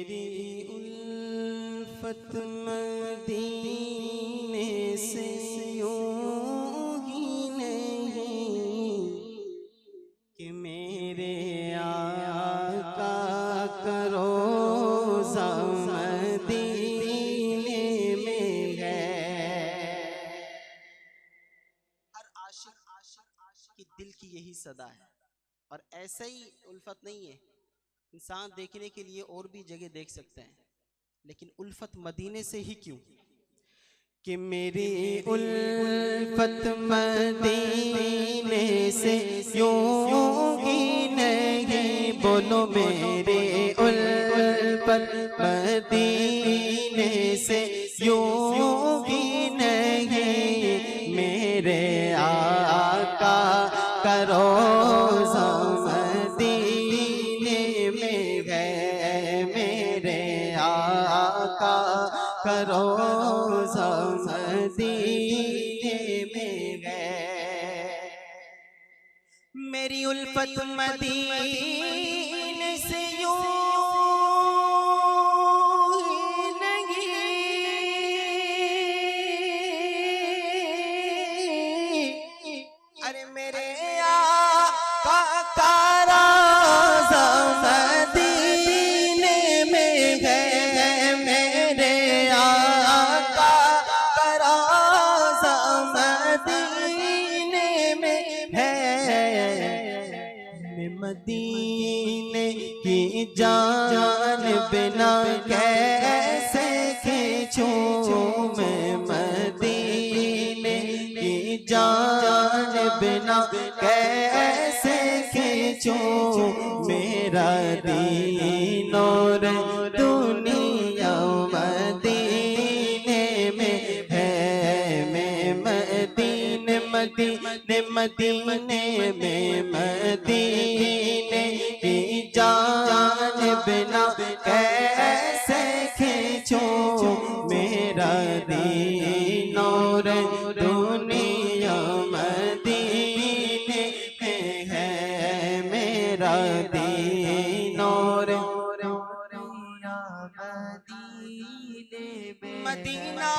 मेरी उल्फत मदीने से यूं ही नहीं कि मेरे आका का रोज़ा मदीने में है। हर आशिक की दिल की यही सदा है। और ऐसा ही उल्फत नहीं है, इंसान देखने के लिए और भी जगह देख सकते हैं, लेकिन उल्फत मदीने से ही क्यों कि मेरी उल्फत मदीने से यूं ही नहीं। बोलो मेरी उल्फत मदीने से यूं ही नहीं। मेरे आका का रोज़ा मदीने में है। मेरे आका का रोज़ा मदीने में है। मेरी उल्फत मदीने से यूं ही नहीं। अरे मेरे आका का रोज़ा मदीने में है। मेरे आका का रोज़ा मदीने में है। मैं मदीने की जान बिना कैसे खींचूं। मैं मदीने की जान बिना कैसे खींचूं। मेरा दीन और दुनिया मदीने में है। मैं मदीने मदीने मदीने में मदीने की जान बिना कैसे खींचूं। मेरा दीन और दुनिया मदीने में है। मेरा दीन और दुनिया मदीने में। मदीना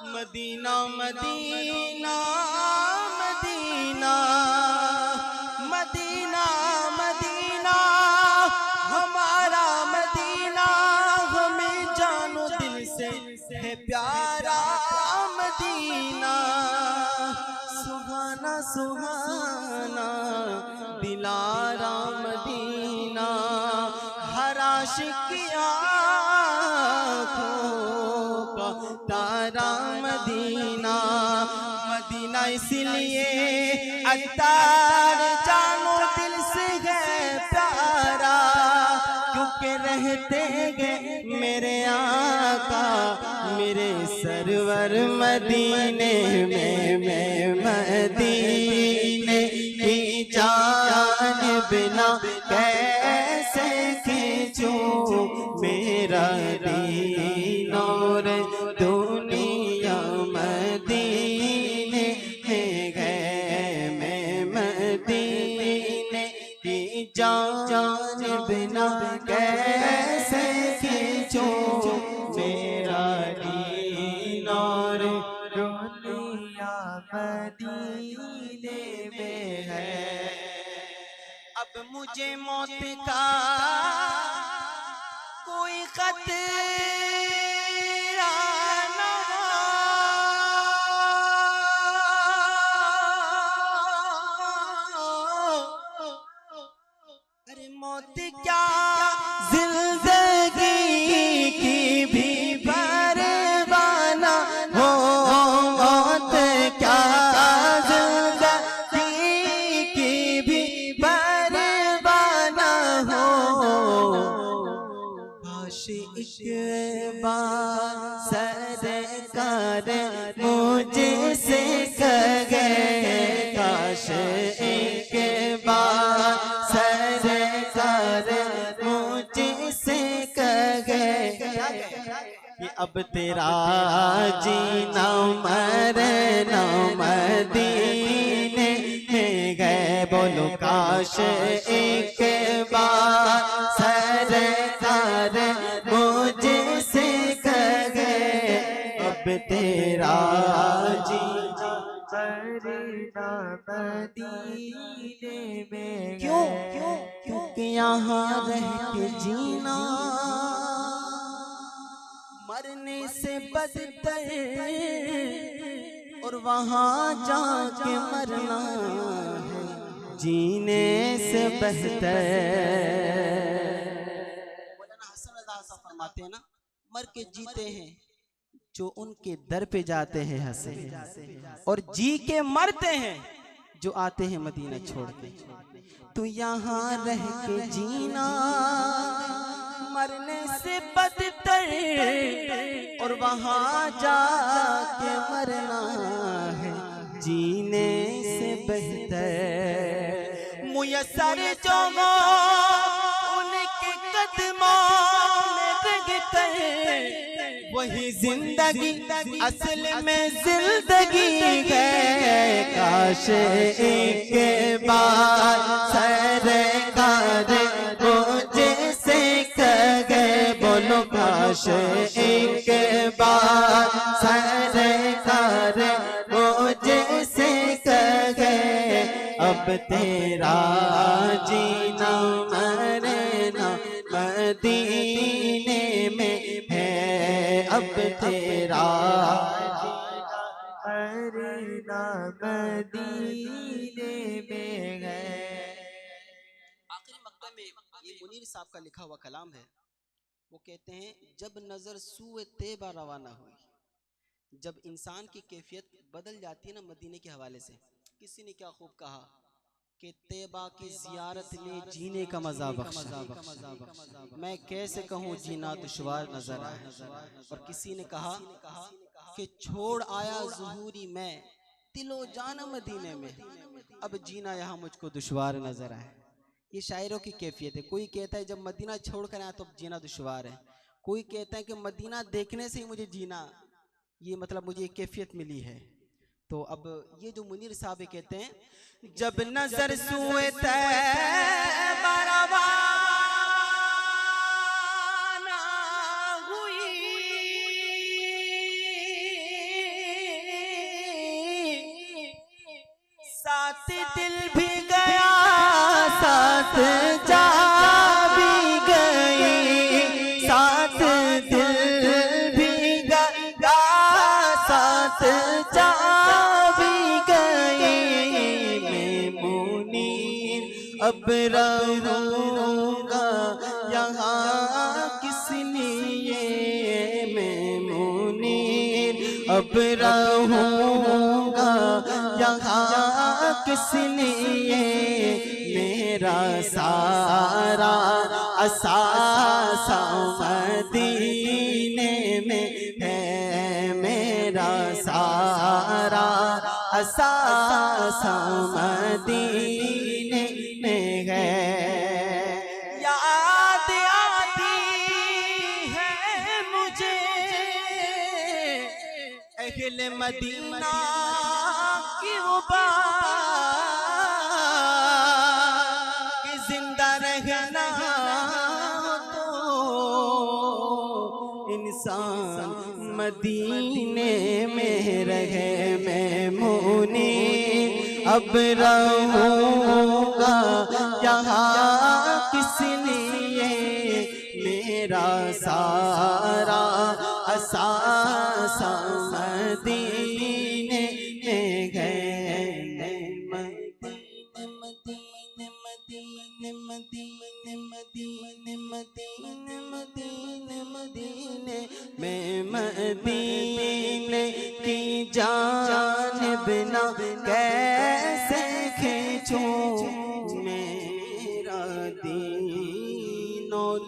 मदीना मदीना मदीना मदीना मदीना हमारा मदीना। हमें जानो दिल से है प्यारा मदीना। सुहाना सुहाना दिलारा मदीना। हर आशिक की आँखों का तारा मदीना। मदीना इसलिए अत्तार जानो दिल से है प्यारा, क्योंकि रहते हैं मेरे आका मेरे सरवर मदीने में। मैं मदीने की जान बिना कैसे खींचूं। मेरा दीन और दुनिया मदीने में है। मैं मदीने की जान बिना कैसे खींचूं। मेरा दीन और दुनिया मदीने में है। अब मुझे मौत का कोई खतरा ना हो। अरे मौत क्या जिंदगी की भी परवाह ना हो। मौत क्या जिंदगी की भी परवाह ना हो। काश एक बार सरकार मुझसे कहे। काश एक बार सरकार मुझसे कहे कि अब तेरा जीना मरना एक बार सरकार मुझसे कहे अब तेरा जीना मरना मदीने में। क्यों क्योंकि यहाँ रह के जीना मरने से बदतर और वहाँ जाके मरना है जीने से बेहतर। मौलाना हसन रज़ा साहब फरमाते हैं ना, मर के जीते हैं जो उनके दर पे जाते हैं हंसे, और जी के मरते हैं जो आते हैं मदीना छोड़ के। तो यहाँ रह के जीना मरने से बदतर और वहाँ जाके मरना है जीने से बेहतर। मुयस्सर जो उनके कदमों में रखते वही जिंदगी असल में जिंदगी है। काश एक बार सरकार मुझसे कहे, बोलो काश एक बार सरकार मुझसे कहे अब तेरा जीना मरना मदीने में है, अब तेरा मरना मदीने में है। आखिरी मक्तब में ये मुनीर साहब का लिखा हुआ कलाम है। वो कहते हैं जब नजर सूए तैबा रवाना हुई, जब इंसान की कैफियत बदल जाती है ना मदीने के हवाले से। किसी ने क्या खूब कहा कि तैबा की जियारत ने जीने का मजा बख्शा, मैं कैसे कहूँ जीना दुश्वार नजर आए। और किसी ने कहा कि छोड़ आया ज़ुहूरी मैं दिलो जान मदीने में, अब जीना यहाँ मुझको दुश्वार नजर आए। ये शायरों की कैफियत है। कोई कहता है जब मदीना छोड़ कर आया तो जीना दुश्वार है, कोई कहता है कि मदीना देखने से ही मुझे जीना, ये मतलब मुझे कैफियत मिली है। तो अब ये जो मुनीर साहब कहते हैं जब नजर सूए तैबा रवाना हुई, साथ दिल भी गया साथ जा भी गई, साथ दिल भी गया साथ जा भी गई। मैं मुनीर अब रहूंगा यहाँ किस लिए, मैं मुनीर अब रहूंगा यहाँ किस लिए। मेरा सारा असासा मदीने में है, मेरा सारा असासा मदीने में है। याद आती है मुझे अहले मदीना की वो बात कि जिंदा रहना तो इंसान मदीने में रहे। मैं मुनीर अब रहूंगा यहाँ किस लिए, मेरा सारा असासा मदीने में है। मदीने मदीने मदीने मदीने मदीने मदीने मदीने मदीने मैं मदीने की जानिब ना कैसे खींचूं, मेरा दीन और